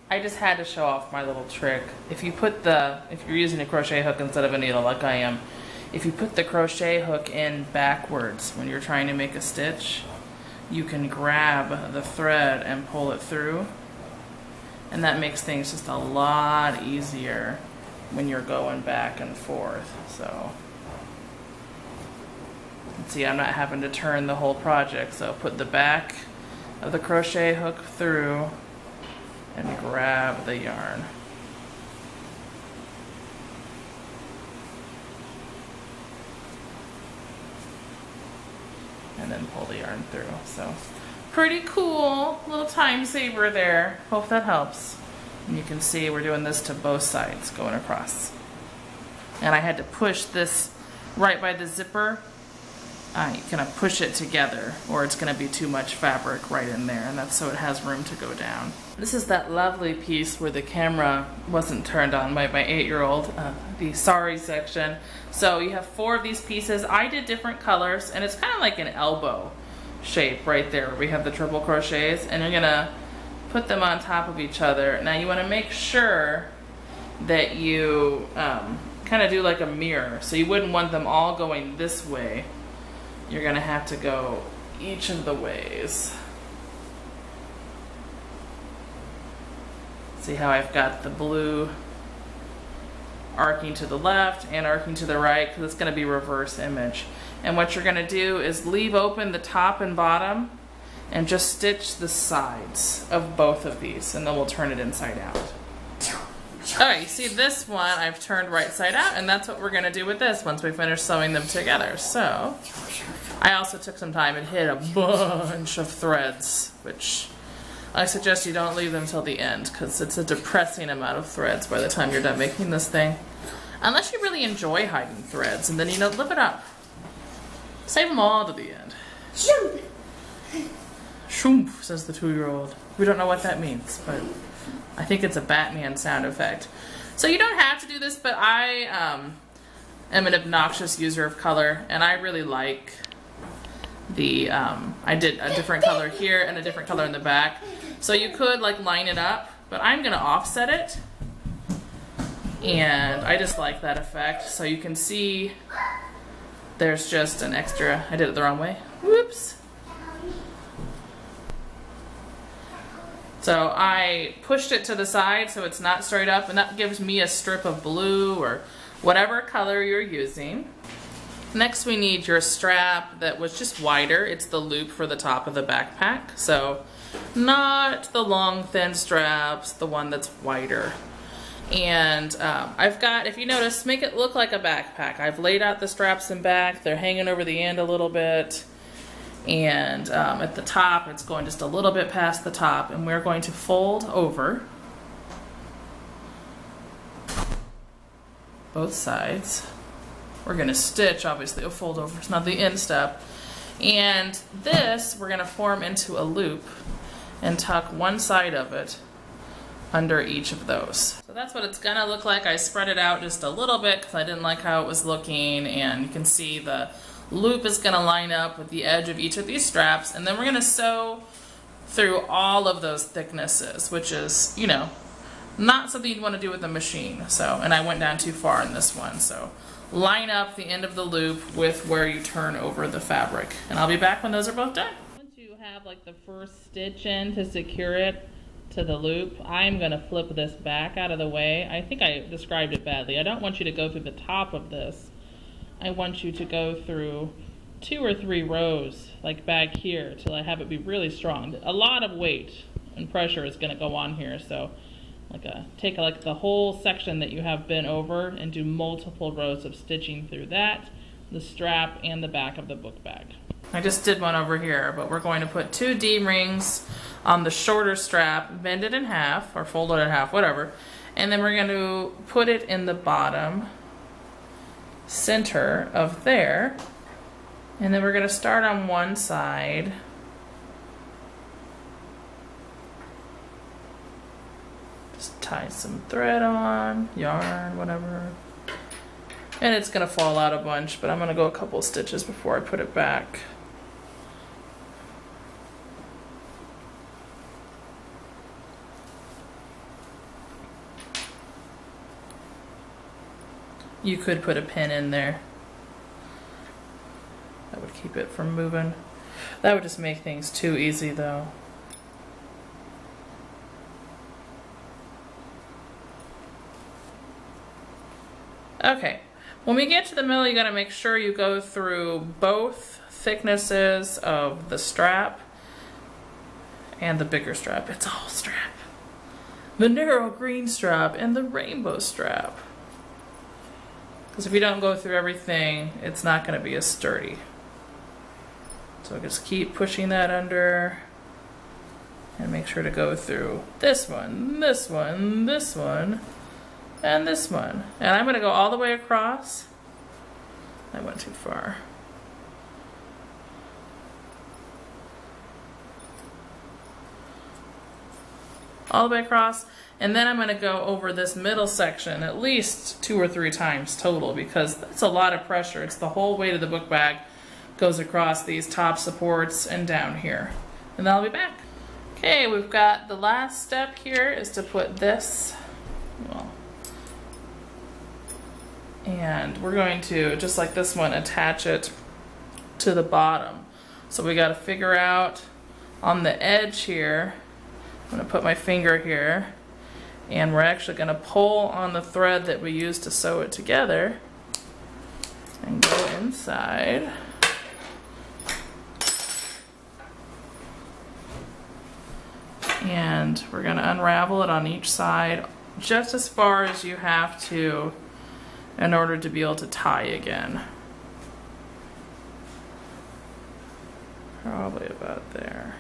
I just had to show off my little trick. If you're using a crochet hook instead of a needle like I am, if you put the crochet hook in backwards when you're trying to make a stitch, you can grab the thread and pull it through. And that makes things just a lot easier when you're going back and forth. So, see, I'm not having to turn the whole project. So put the back of the crochet hook through and grab the yarn. And then pull the yarn through. So pretty cool little time saver there. Hope that helps. And you can see we're doing this to both sides going across. And I had to push this right by the zipper. You kind of push it together or it's going to be too much fabric right in there, and that's so it has room to go down. This is that lovely piece where the camera wasn't turned on by my 8-year-old, the sorry section. So you have 4 of these pieces. I did different colors, and it's kind of like an elbow shape right there where we have the triple crochets, and you're gonna put them on top of each other. Now you want to make sure that you kind of do like a mirror, so you wouldn't want them all going this way. You're gonna have to go each of the ways. See how I've got the blue arcing to the left and arcing to the right, because it's gonna be reverse image. And what you're gonna do is leave open the top and bottom and just stitch the sides of both of these, and then we'll turn it inside out. Alright, you see this one I've turned right side out, and that's what we're going to do with this once we finish sewing them together. So, I also took some time and hid a bunch of threads, which I suggest you don't leave them till the end, because it's a depressing amount of threads by the time you're done making this thing. Unless you really enjoy hiding threads, and then you know, live it up. Save them all to the end. Shoomp! Shoomp, says the 2-year-old. We don't know what that means, but I think it's a Batman sound effect. So you don't have to do this, but I am an obnoxious user of color, and I really like the, I did a different color here and a different color in the back. So you could like line it up, but I'm gonna offset it. And I just like that effect. So you can see there's just an extra, I did it the wrong way. Whoops. So I pushed it to the side so it's not straight up, and that gives me a strip of blue or whatever color you're using. Next we need your strap that was just wider. It's the loop for the top of the backpack. So not the long thin straps, the one that's wider. And I've got, if you notice, make it look like a backpack. I've laid out the straps in back. They're hanging over the end a little bit. And at the top, it's going just a little bit past the top, and we're going to fold over both sides. We're going to stitch, obviously, a fold over. It's not the end step. And this, we're going to form into a loop and tuck one side of it under each of those. So that's what it's going to look like. I spread it out just a little bit because I didn't like how it was looking, and you can see the loop is going to line up with the edge of each of these straps, and then we're going to sew through all of those thicknesses, which is, you know, not something you'd want to do with a machine. So, and I went down too far in this one, so line up the end of the loop with where you turn over the fabric, and I'll be back when those are both done. Once you have like the first stitch in to secure it to the loop, I'm going to flip this back out of the way. I think I described it badly. I don't want you to go through the top of this. I want you to go through 2 or 3 rows, like back here, till I have it be really strong. A lot of weight and pressure is going to go on here, so take like the whole section that you have bent over and do multiple rows of stitching through that, the strap, and the back of the book bag. I just did one over here, but we're going to put 2 D-rings on the shorter strap, bend it in half, or fold it in half, whatever, and then we're going to put it in the bottom center of there, and then we're going to start on one side just tie some thread on, yarn, whatever, and it's going to fall out a bunch, but I'm going to go a couple stitches before I put it back. You could put a pin in there. That would keep it from moving. That would just make things too easy though. Okay, when we get to the middle, you gotta make sure you go through both thicknesses of the strap and the bigger strap. It's all strap. The narrow green strap and the rainbow strap. Because if you don't go through everything, it's not gonna be as sturdy. So just keep pushing that under and make sure to go through this one, this one, this one, and this one. And I'm gonna go all the way across. I went too far. All the way across, and then I'm gonna go over this middle section at least 2 or 3 times total, because that's a lot of pressure. It's the whole weight of the book bag goes across these top supports and down here. And then I'll be back. Okay, we've got the last step here is to put this, well, and we're going to, just like this one, attach it to the bottom. So we got to figure out on the edge here, I'm going to put my finger here, and we're actually going to pull on the thread that we used to sew it together and go inside. And we're going to unravel it on each side just as far as you have to in order to be able to tie again. Probably about there.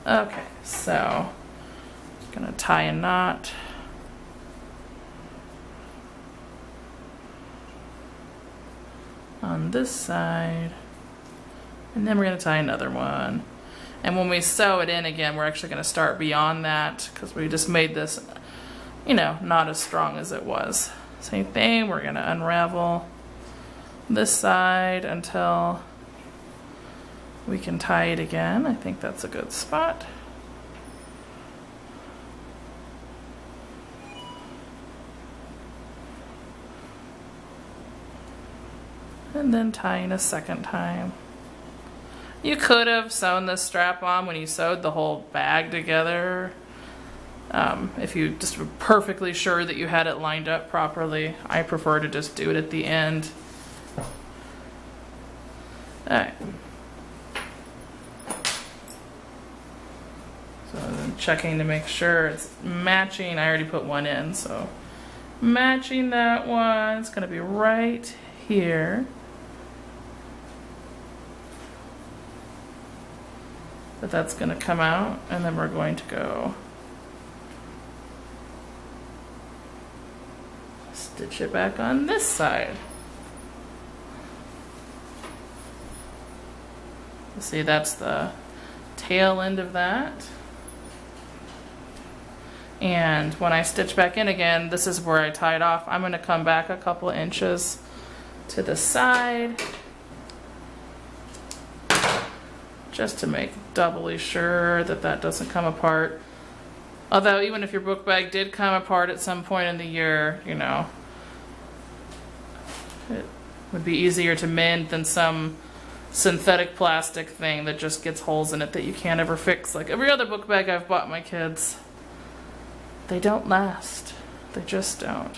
Okay, so I'm going to tie a knot. On this side. And then we're going to tie another one. And when we sew it in again, we're actually going to start beyond that because we just made this, you know, not as strong as it was. Same thing, we're going to unravel this side until we can tie it again. I think that's a good spot. And then tying a second time. You could have sewn this strap on when you sewed the whole bag together. If you just were perfectly sure that you had it lined up properly. I prefer to just do it at the end. Alright. So I'm checking to make sure it's matching. I already put one in, so matching that one. It's going to be right here. But that's going to come out, and then we're going to go stitch it back on this side. See, that's the tail end of that. And when I stitch back in again, this is where I tied off. I'm going to come back a couple inches to the side, just to make doubly sure that that doesn't come apart. Although even if your book bag did come apart at some point in the year, you know, it would be easier to mend than some synthetic plastic thing that just gets holes in it that you can't ever fix. Like every other book bag I've bought my kids, they don't last. They just don't.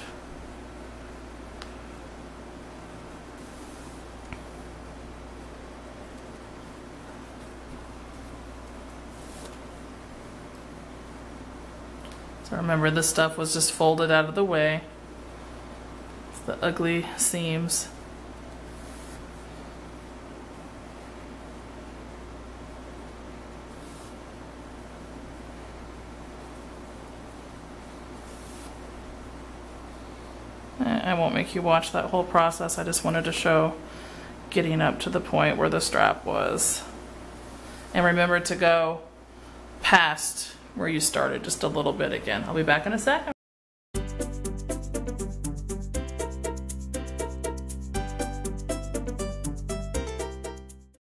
So remember, this stuff was just folded out of the way. It's the ugly seams. I won't make you watch that whole process. I just wanted to show getting up to the point where the strap was. And remember to go past where you started just a little bit again. I'll be back in a second.